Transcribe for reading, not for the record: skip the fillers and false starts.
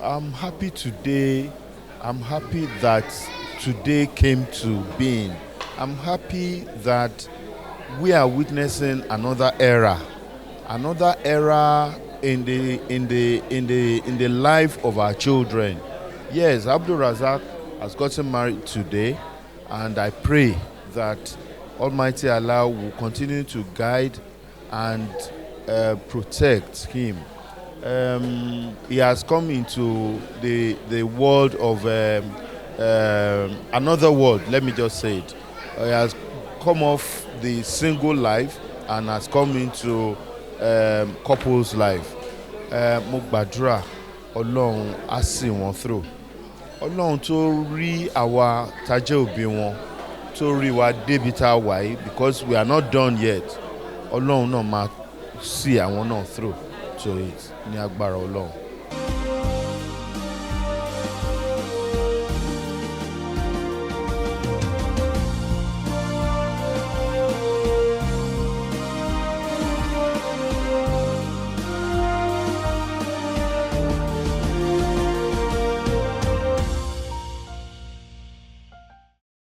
I'm happy today. I'm happy that today came to being. I'm happy that we are witnessing another era in the life of our children. Yes, Abdurazaq has gotten married today, and I pray that Almighty Allah will continue to guide and protect him. He has come into the world of another world. Let me just say it. He has come off the single life and has come into couple's life. Mo gbàdúrà Ọlọ́run á sì wọ́n through. Ọlọ́run tó rí àwa tá jẹ́ òbí wọn tó rí wa débi tá wà yìí, because we are not done yet. Ọlọ́run náà máa see àwọn náà through to it ní agbára Ọlọ́run.